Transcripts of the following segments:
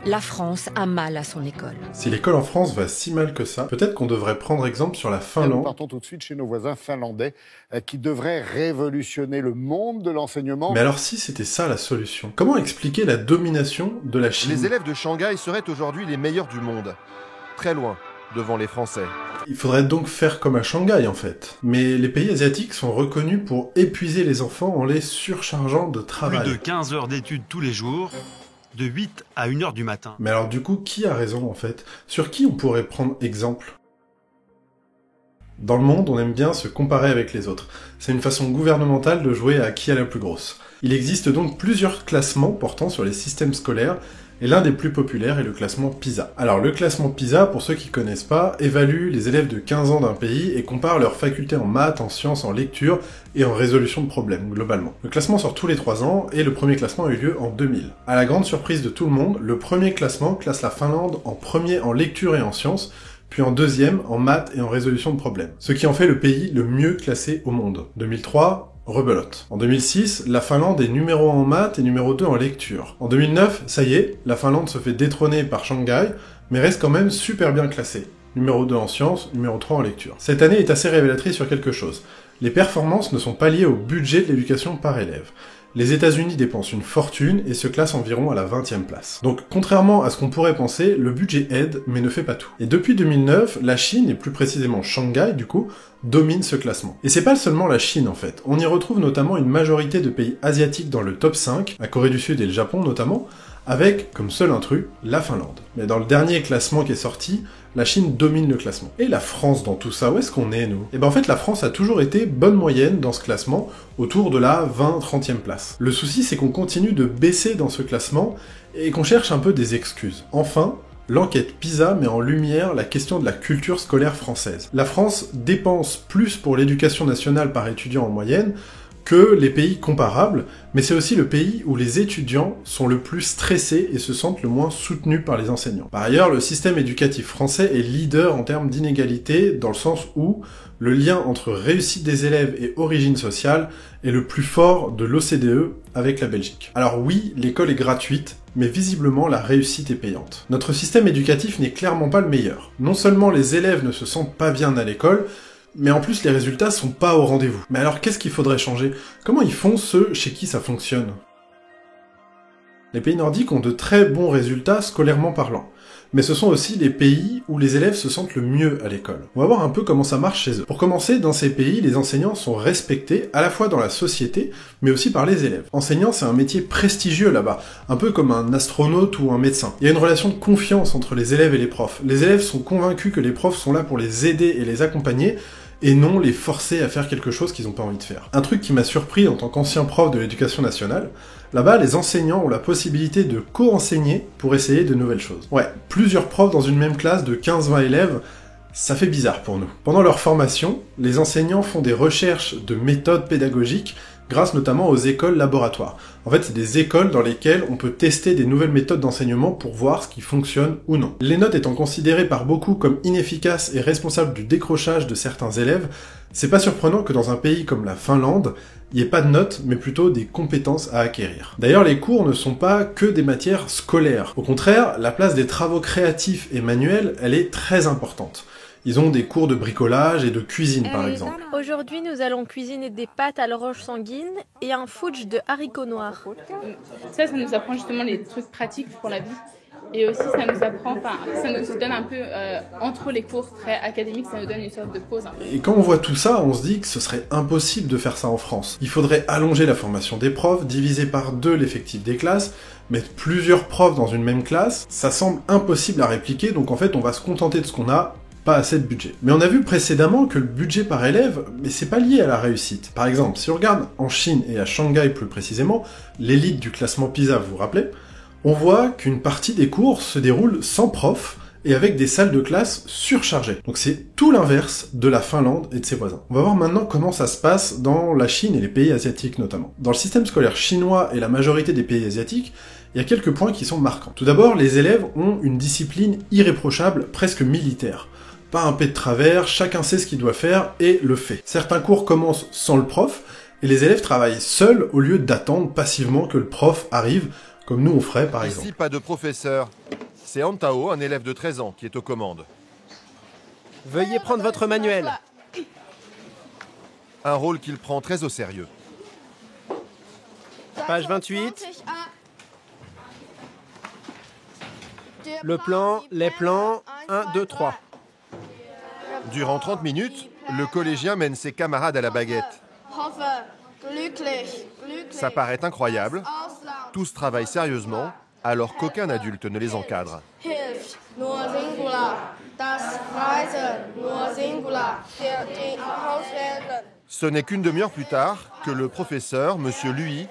la France a mal à son école. Si l'école en France va si mal que ça, peut-être qu'on devrait prendre exemple sur la Finlande. Nous partons tout de suite chez nos voisins finlandais qui devraient révolutionner le monde de l'enseignement. Mais alors si c'était ça la solution, comment expliquer la domination de la Chine? Les élèves de Shanghai seraient aujourd'hui les meilleurs du monde, très loin devant les Français. Il faudrait donc faire comme à Shanghai en fait. Mais les pays asiatiques sont reconnus pour épuiser les enfants en les surchargeant de travail. Plus de 15 heures d'études tous les jours, de 8 à 1 heure du matin. Mais alors du coup, qui a raison en fait? Sur qui on pourrait prendre exemple? Dans le monde, on aime bien se comparer avec les autres. C'est une façon gouvernementale de jouer à qui a la plus grosse. Il existe donc plusieurs classements portant sur les systèmes scolaires, et l'un des plus populaires est le classement PISA. Alors le classement PISA, pour ceux qui connaissent pas, évalue les élèves de 15 ans d'un pays et compare leurs facultés en maths, en sciences, en lecture et en résolution de problèmes, globalement. Le classement sort tous les 3 ans, et le premier classement a eu lieu en 2000. À la grande surprise de tout le monde, le premier classement classe la Finlande en premier en lecture et en sciences, puis en deuxième en maths et en résolution de problèmes. Ce qui en fait le pays le mieux classé au monde. 2003, rebelote. En 2006, la Finlande est numéro 1 en maths et numéro 2 en lecture. En 2009, ça y est, la Finlande se fait détrôner par Shanghai, mais reste quand même super bien classée. Numéro 2 en sciences, numéro 3 en lecture. Cette année est assez révélatrice sur quelque chose. Les performances ne sont pas liées au budget de l'éducation par élève. Les États-Unis dépensent une fortune et se classent environ à la 20e place. Donc, contrairement à ce qu'on pourrait penser, le budget aide, mais ne fait pas tout. Et depuis 2009, la Chine, et plus précisément Shanghai, du coup, domine ce classement. Et c'est pas seulement la Chine, en fait. On y retrouve notamment une majorité de pays asiatiques dans le top 5, la Corée du Sud et le Japon notamment, avec, comme seul intrus, la Finlande. Mais dans le dernier classement qui est sorti, la Chine domine le classement. Et la France dans tout ça, où est-ce qu'on est, nous? Et ben en fait, la France a toujours été bonne moyenne dans ce classement, autour de la 20-30e place. Le souci, c'est qu'on continue de baisser dans ce classement, et qu'on cherche un peu des excuses. Enfin, l'enquête PISA met en lumière la question de la culture scolaire française. La France dépense plus pour l'éducation nationale par étudiant en moyenne, que les pays comparables, mais c'est aussi le pays où les étudiants sont le plus stressés et se sentent le moins soutenus par les enseignants. Par ailleurs, le système éducatif français est leader en termes d'inégalité, dans le sens où le lien entre réussite des élèves et origine sociale est le plus fort de l'OCDE avec la Belgique. Alors oui, l'école est gratuite, mais visiblement la réussite est payante. Notre système éducatif n'est clairement pas le meilleur. Non seulement les élèves ne se sentent pas bien à l'école, mais en plus les résultats sont pas au rendez-vous. Mais alors qu'est-ce qu'il faudrait changer? Comment ils font ceux chez qui ça fonctionne? Les pays nordiques ont de très bons résultats scolairement parlant. Mais ce sont aussi les pays où les élèves se sentent le mieux à l'école. On va voir un peu comment ça marche chez eux. Pour commencer, dans ces pays, les enseignants sont respectés à la fois dans la société, mais aussi par les élèves. Enseignant, c'est un métier prestigieux là-bas, un peu comme un astronaute ou un médecin. Il y a une relation de confiance entre les élèves et les profs. Les élèves sont convaincus que les profs sont là pour les aider et les accompagner, et non les forcer à faire quelque chose qu'ils n'ont pas envie de faire. Un truc qui m'a surpris en tant qu'ancien prof de l'éducation nationale, là-bas, les enseignants ont la possibilité de co-enseigner pour essayer de nouvelles choses. Ouais, plusieurs profs dans une même classe de 15-20 élèves, ça fait bizarre pour nous. Pendant leur formation, les enseignants font des recherches de méthodes pédagogiques grâce notamment aux écoles laboratoires. En fait, c'est des écoles dans lesquelles on peut tester des nouvelles méthodes d'enseignement pour voir ce qui fonctionne ou non. Les notes étant considérées par beaucoup comme inefficaces et responsables du décrochage de certains élèves, c'est pas surprenant que dans un pays comme la Finlande, il n'y ait pas de notes, mais plutôt des compétences à acquérir. D'ailleurs, les cours ne sont pas que des matières scolaires. Au contraire, la place des travaux créatifs et manuels, elle est très importante. Ils ont des cours de bricolage et de cuisine, par exemple. Aujourd'hui, nous allons cuisiner des pâtes à l'orange sanguine et un fudge de haricots noirs. Ça nous apprend justement les trucs pratiques pour la vie. Et aussi, ça nous donne un peu, entre les cours très académiques, ça nous donne une sorte de pause. Et quand on voit tout ça, on se dit que ce serait impossible de faire ça en France. Il faudrait allonger la formation des profs, diviser par 2 l'effectif des classes, mettre plusieurs profs dans une même classe. Ça semble impossible à répliquer, donc en fait, on va se contenter de ce qu'on a, pas assez de budget. Mais on a vu précédemment que le budget par élève, mais c'est pas lié à la réussite. Par exemple, si on regarde en Chine et à Shanghai plus précisément, l'élite du classement PISA, vous vous rappelez, on voit qu'une partie des cours se déroule sans prof et avec des salles de classe surchargées. Donc c'est tout l'inverse de la Finlande et de ses voisins. On va voir maintenant comment ça se passe dans la Chine et les pays asiatiques notamment. Dans le système scolaire chinois et la majorité des pays asiatiques, il y a quelques points qui sont marquants. Tout d'abord, les élèves ont une discipline irréprochable, presque militaire. Pas un P de travers, chacun sait ce qu'il doit faire et le fait. Certains cours commencent sans le prof, et les élèves travaillent seuls au lieu d'attendre passivement que le prof arrive, comme nous on ferait par exemple. Ici, pas de professeur. C'est Antao, un élève de 13 ans, qui est aux commandes. Veuillez prendre votre manuel. Un rôle qu'il prend très au sérieux. Page 28. Le plan, les plans, 1, 2, 3. Durant 30 minutes, le collégien mène ses camarades à la baguette. Ça paraît incroyable. Tous travaillent sérieusement, alors qu'aucun adulte ne les encadre. Ce n'est qu'une demi-heure plus tard que le professeur, Monsieur Lui,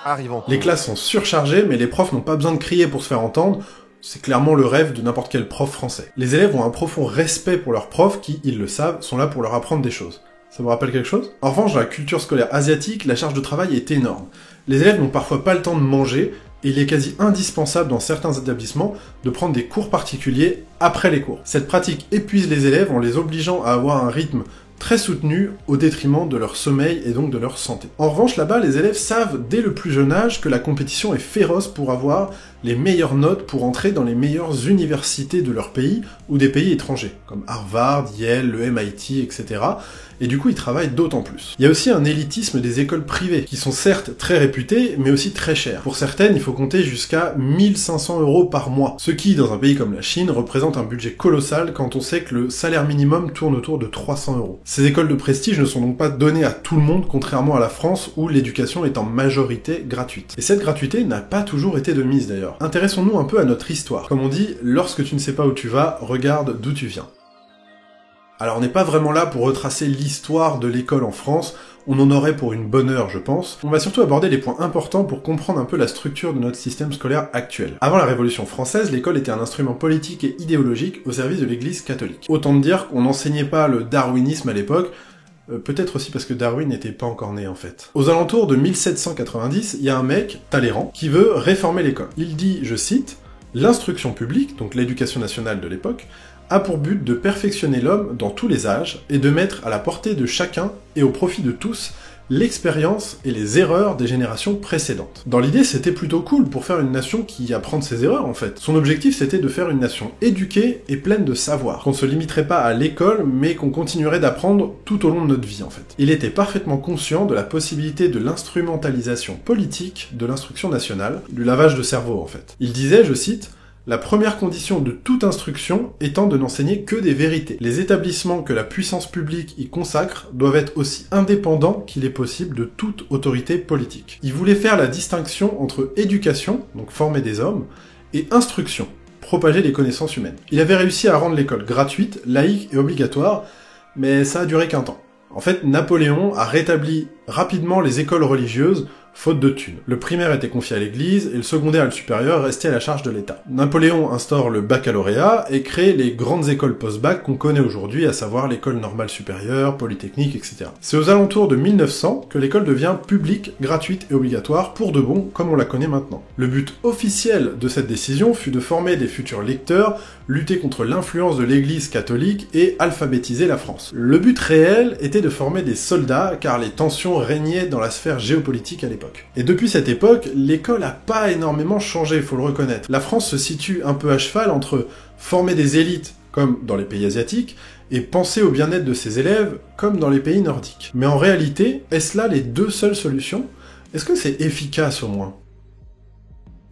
arrive en cours. Les classes sont surchargées, mais les profs n'ont pas besoin de crier pour se faire entendre. C'est clairement le rêve de n'importe quel prof français. Les élèves ont un profond respect pour leurs profs qui, ils le savent, sont là pour leur apprendre des choses. Ça vous rappelle quelque chose? En revanche, dans la culture scolaire asiatique, la charge de travail est énorme. Les élèves n'ont parfois pas le temps de manger, et il est quasi indispensable dans certains établissements de prendre des cours particuliers après les cours. Cette pratique épuise les élèves en les obligeant à avoir un rythme très soutenu au détriment de leur sommeil et donc de leur santé. En revanche, là-bas, les élèves savent dès le plus jeune âge que la compétition est féroce pour avoir les meilleures notes pour entrer dans les meilleures universités de leur pays ou des pays étrangers, comme Harvard, Yale, le MIT, etc. Et du coup, ils travaillent d'autant plus. Il y a aussi un élitisme des écoles privées, qui sont certes très réputées, mais aussi très chères. Pour certaines, il faut compter jusqu'à 1500 € par mois, ce qui, dans un pays comme la Chine, représente un budget colossal quand on sait que le salaire minimum tourne autour de 300 €. Ces écoles de prestige ne sont donc pas données à tout le monde, contrairement à la France, où l'éducation est en majorité gratuite. Et cette gratuité n'a pas toujours été de mise d'ailleurs. Intéressons-nous un peu à notre histoire. Comme on dit, lorsque tu ne sais pas où tu vas, regarde d'où tu viens. Alors on n'est pas vraiment là pour retracer l'histoire de l'école en France, on en aurait pour une bonne heure je pense. On va surtout aborder les points importants pour comprendre un peu la structure de notre système scolaire actuel. Avant la Révolution française, l'école était un instrument politique et idéologique au service de l'Église catholique. Autant dire qu'on n'enseignait pas le darwinisme à l'époque, peut-être aussi parce que Darwin n'était pas encore né en fait. Aux alentours de 1790, il y a un mec, Talleyrand, qui veut réformer l'école. Il dit, je cite, « L'instruction publique, donc l'éducation nationale de l'époque, a pour but de perfectionner l'homme dans tous les âges et de mettre à la portée de chacun et au profit de tous l'expérience et les erreurs des générations précédentes. » Dans l'idée, c'était plutôt cool pour faire une nation qui apprend de ses erreurs en fait. Son objectif c'était de faire une nation éduquée et pleine de savoir, qu'on se limiterait pas à l'école mais qu'on continuerait d'apprendre tout au long de notre vie en fait. Il était parfaitement conscient de la possibilité de l'instrumentalisation politique de l'instruction nationale, du lavage de cerveau en fait. Il disait, je cite, « La première condition de toute instruction étant de n'enseigner que des vérités. Les établissements que la puissance publique y consacre doivent être aussi indépendants qu'il est possible de toute autorité politique. » Il voulait faire la distinction entre éducation, donc former des hommes, et instruction, propager les connaissances humaines. Il avait réussi à rendre l'école gratuite, laïque et obligatoire, mais ça a duré qu'un temps. En fait, Napoléon a rétabli rapidement les écoles religieuses, faute de thunes. Le primaire était confié à l'église, et le secondaire et le supérieur restaient à la charge de l'État. Napoléon instaure le baccalauréat, et crée les grandes écoles post-bac qu'on connaît aujourd'hui, à savoir l'école normale supérieure, polytechnique, etc. C'est aux alentours de 1900 que l'école devient publique, gratuite et obligatoire, pour de bon, comme on la connaît maintenant. Le but officiel de cette décision fut de former des futurs lecteurs, lutter contre l'influence de l'église catholique et alphabétiser la France. Le but réel était de former des soldats, car les tensions régnaient dans la sphère géopolitique à l'époque. Et depuis cette époque, l'école a pas énormément changé, faut le reconnaître. La France se situe un peu à cheval entre former des élites, comme dans les pays asiatiques, et penser au bien-être de ses élèves, comme dans les pays nordiques. Mais en réalité, est-ce là les deux seules solutions? Est-ce que c'est efficace au moins?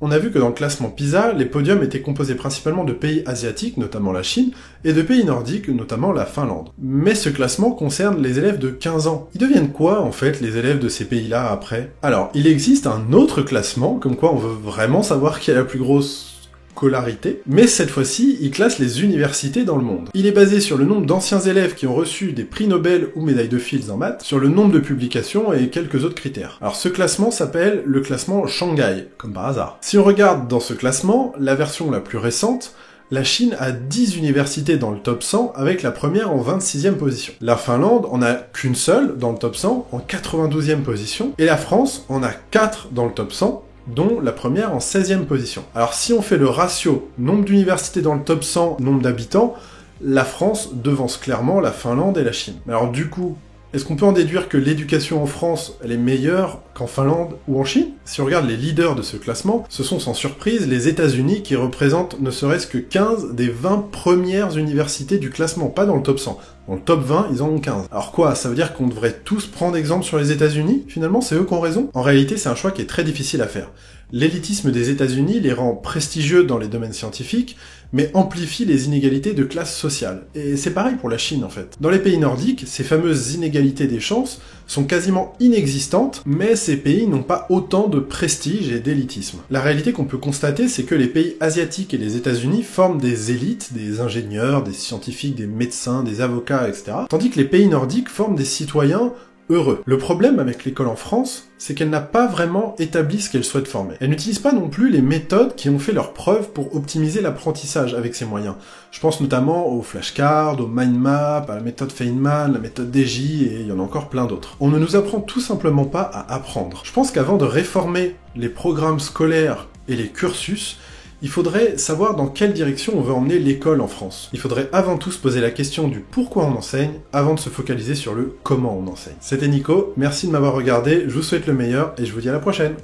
On a vu que dans le classement PISA, les podiums étaient composés principalement de pays asiatiques, notamment la Chine, et de pays nordiques, notamment la Finlande. Mais ce classement concerne les élèves de 15 ans. Ils deviennent quoi, en fait, les élèves de ces pays-là après? Alors, il existe un autre classement, comme quoi on veut vraiment savoir qui a la plus grosse scolarité, mais cette fois-ci, il classe les universités dans le monde. Il est basé sur le nombre d'anciens élèves qui ont reçu des prix Nobel ou médailles de Fields en maths, sur le nombre de publications et quelques autres critères. Alors ce classement s'appelle le classement Shanghai, comme par hasard. Si on regarde dans ce classement, la version la plus récente, la Chine a 10 universités dans le top 100, avec la première en 26e position. La Finlande en a qu'une seule dans le top 100, en 92e position, et la France en a 4 dans le top 100, dont la première en 16e position. Alors si on fait le ratio nombre d'universités dans le top 100, nombre d'habitants, la France devance clairement la Finlande et la Chine. Alors du coup, Est-ce qu'on peut en déduire que l'éducation en France, elle est meilleure qu'en Finlande ou en Chine? Si on regarde les leaders de ce classement, ce sont sans surprise les États-Unis qui représentent ne serait-ce que 15 des 20 premières universités du classement, pas dans le top 100. Dans le top 20, ils en ont 15. Alors quoi, ça veut dire qu'on devrait tous prendre exemple sur les États-Unis? Finalement, c'est eux qui ont raison? En réalité, c'est un choix qui est très difficile à faire. L'élitisme des États-Unis les rend prestigieux dans les domaines scientifiques, mais amplifie les inégalités de classe sociale. Et c'est pareil pour la Chine en fait. Dans les pays nordiques, ces fameuses inégalités des chances sont quasiment inexistantes, mais ces pays n'ont pas autant de prestige et d'élitisme. La réalité qu'on peut constater, c'est que les pays asiatiques et les États-Unis forment des élites, des ingénieurs, des scientifiques, des médecins, des avocats, etc. Tandis que les pays nordiques forment des citoyens heureux. Le problème avec l'école en France, c'est qu'elle n'a pas vraiment établi ce qu'elle souhaite former. Elle n'utilise pas non plus les méthodes qui ont fait leurs preuves pour optimiser l'apprentissage avec ces moyens. Je pense notamment aux flashcards, aux mind maps, à la méthode Feynman, la méthode DJ, et il y en a encore plein d'autres. On ne nous apprend tout simplement pas à apprendre. Je pense qu'avant de réformer les programmes scolaires et les cursus, il faudrait savoir dans quelle direction on veut emmener l'école en France. Il faudrait avant tout se poser la question du pourquoi on enseigne, avant de se focaliser sur le comment on enseigne. C'était Nico, merci de m'avoir regardé, je vous souhaite le meilleur et je vous dis à la prochaine.